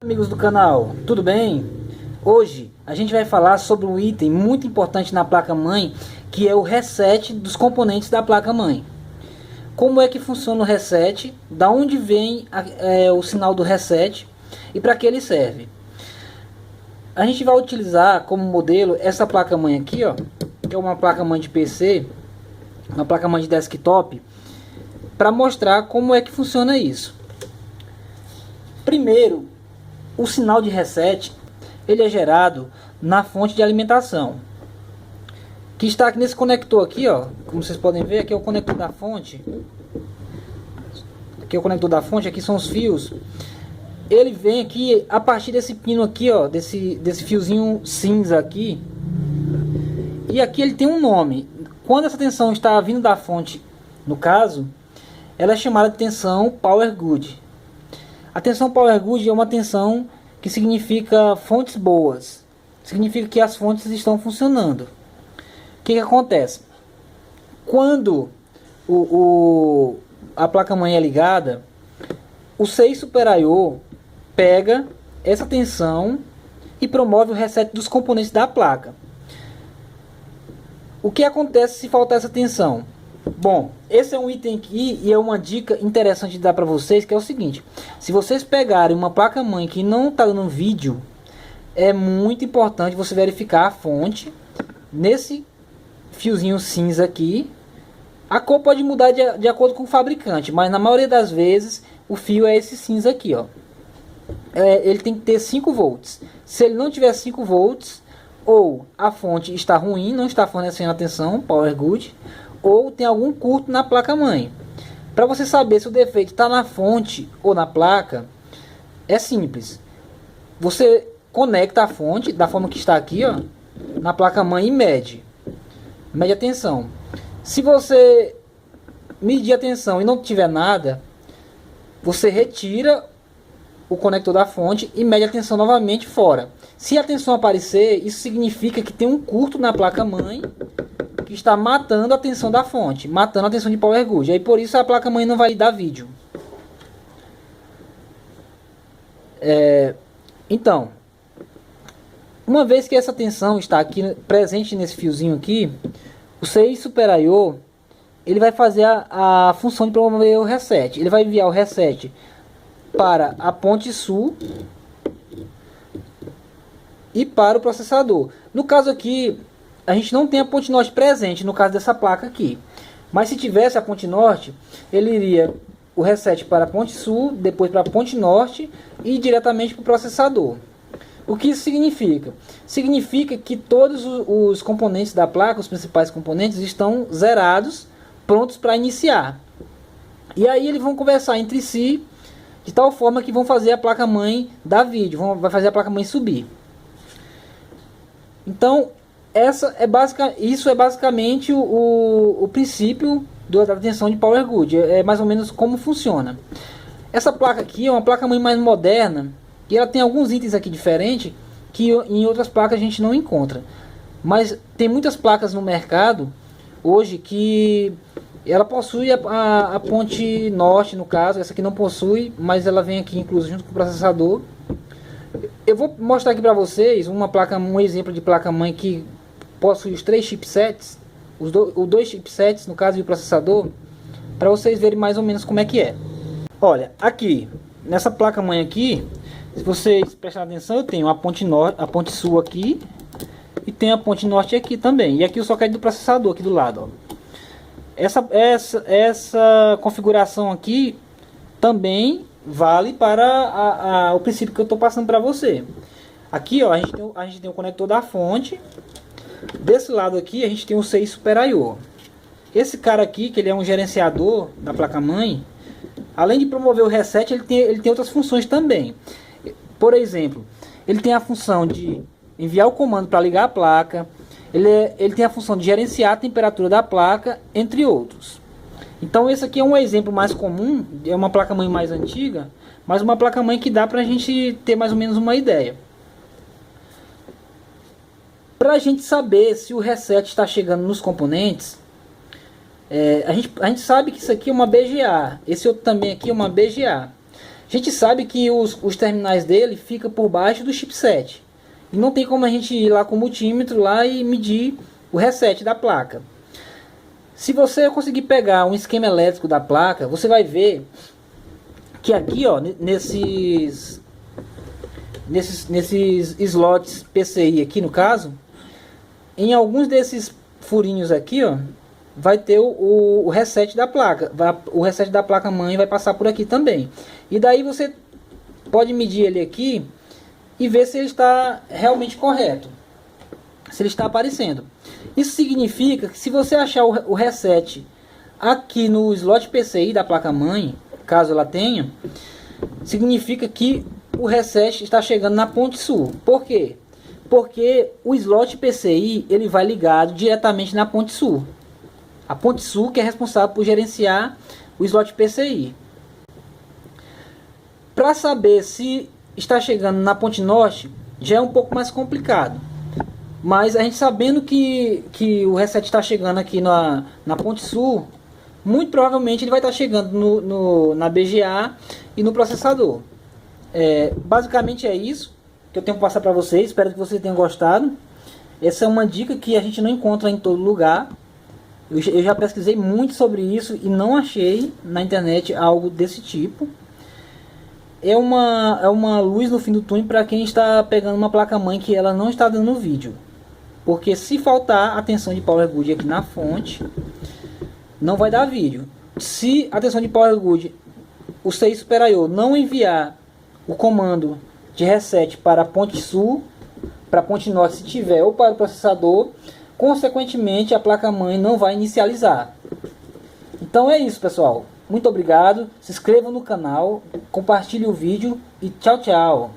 Amigos do canal, tudo bem? Hoje a gente vai falar sobre um item muito importante na placa-mãe, que é o reset dos componentes da placa-mãe. Como é que funciona o reset, da onde vem o sinal do reset e para que ele serve. A gente vai utilizar como modelo essa placa-mãe aqui, ó, que é uma placa-mãe de PC, uma placa-mãe de desktop, para mostrar como é que funciona isso. Primeiro, o sinal de reset ele é gerado na fonte de alimentação, que está aqui nesse conector aqui, ó. Como vocês podem ver, aqui é o conector da fonte. Aqui é o conector da fonte, aqui são os fios. Ele vem aqui a partir desse pino aqui, ó, desse fiozinho cinza aqui. E aqui ele tem um nome. Quando essa tensão está vindo da fonte, no caso, ela é chamada de tensão Power Good. A tensão Power Good é uma tensão que significa fontes boas. Significa que as fontes estão funcionando. O que acontece? Quando a placa-mãe é ligada, o 6 Super I/O pega essa tensão e promove o reset dos componentes da placa. O que acontece se faltar essa tensão? Bom, esse é um item aqui e é uma dica interessante de dar para vocês, que é o seguinte: se vocês pegarem uma placa-mãe que não está dando vídeo, é muito importante você verificar a fonte nesse fiozinho cinza aqui. A cor pode mudar de acordo com o fabricante, mas na maioria das vezes o fio é esse cinza aqui, ó. Ele tem que ter 5 volts. Se ele não tiver 5 volts, ou a fonte está ruim, não está fornecendo a tensão Power Good, ou tem algum curto na placa-mãe. Para você saber se o defeito está na fonte ou na placa, é simples. Você conecta a fonte da forma que está aqui, ó, na placa-mãe e mede a tensão. Se você medir a tensão e não tiver nada, você retira o conector da fonte e mede a tensão novamente fora. Se a tensão aparecer, isso significa que tem um curto na placa-mãe que está matando a tensão da fonte, matando a tensão de Power Good. Aí por isso a placa-mãe não vai dar vídeo. Então, uma vez que essa tensão está aqui presente nesse fiozinho aqui, o 6 Super I/O ele vai fazer a função de promover o reset. Ele vai enviar o reset para a ponte sul e para o processador. No caso aqui, a gente não tem a ponte norte presente no caso dessa placa aqui. Mas se tivesse a ponte norte, ele iria o reset para a ponte sul, depois para a ponte norte e diretamente para o processador. O que isso significa? Significa que todos os componentes da placa, os principais componentes, estão zerados, prontos para iniciar. E aí eles vão conversar entre si de tal forma que vão fazer a placa-mãe dar vídeo, vai fazer a placa-mãe subir. Então, isso é basicamente o princípio da tensão de Power Good. É mais ou menos como funciona. Essa placa aqui é uma placa-mãe mais moderna e ela tem alguns itens aqui diferentes que em outras placas a gente não encontra. Mas tem muitas placas no mercado hoje que ela possui a ponte norte, no caso. Essa aqui não possui, mas ela vem aqui incluso junto com o processador. Eu vou mostrar aqui para vocês um exemplo de placa-mãe que possui os 3 chipsets, os dois chipsets, no caso, e o processador, para vocês verem mais ou menos como é que é. Olha, aqui, nessa placa-mãe aqui, se vocês prestarem atenção, eu tenho a ponte norte, a ponte sul aqui, e tem a ponte norte aqui também. E aqui o socket do processador aqui do lado, ó. Essa configuração aqui também vale para o princípio que eu estou passando para você. Aqui, ó, a gente tem o conector da fonte. Desse lado aqui a gente tem o 6 Super I/O. Esse cara aqui, que ele é um gerenciador da placa-mãe, além de promover o reset, ele tem outras funções também. Por exemplo, ele tem a função de enviar o comando para ligar a placa. Ele tem a função de gerenciar a temperatura da placa, entre outros. Então esse aqui é um exemplo mais comum, é uma placa-mãe mais antiga, mas uma placa-mãe que dá para a gente ter mais ou menos uma ideia. Para a gente saber se o reset está chegando nos componentes, a gente sabe que isso aqui é uma BGA, esse outro também aqui é uma BGA. A gente sabe que os terminais dele ficam por baixo do chipset. E não tem como a gente ir lá com o multímetro lá e medir o reset da placa. Se você conseguir pegar um esquema elétrico da placa, você vai ver que aqui, ó, nesses slots PCI aqui no caso, em alguns desses furinhos aqui, ó, vai ter o reset da placa. O reset da placa mãe vai passar por aqui também. E daí você pode medir ele aqui e ver se ele está realmente correto, se ele está aparecendo. Isso significa que se você achar o reset aqui no slot PCI da placa mãe, caso ela tenha, significa que o reset está chegando na ponte sul. Por quê? Porque o slot PCI ele vai ligado diretamente na ponte sul. A ponte sul que é responsável por gerenciar o slot PCI. Para saber se está chegando na ponte norte já é um pouco mais complicado. Mas a gente sabendo que o reset está chegando aqui na ponte sul, muito provavelmente ele vai estar chegando na BGA e no processador. Basicamente é isso que eu tenho que passar para vocês. Espero que vocês tenham gostado. Essa é uma dica que a gente não encontra em todo lugar. Eu já pesquisei muito sobre isso e não achei na internet algo desse tipo. É uma luz no fim do túnel para quem está pegando uma placa-mãe que ela não está dando vídeo. Porque se faltar a tensão de Power Good aqui na fonte, não vai dar vídeo. Se a tensão de Power Good, o CI Super I/O não enviar o comando de reset para a ponte sul, para a ponte norte se tiver, ou para o processador, consequentemente a placa-mãe não vai inicializar. Então é isso, pessoal. Muito obrigado. Se inscrevam no canal, compartilhe o vídeo e tchau, tchau.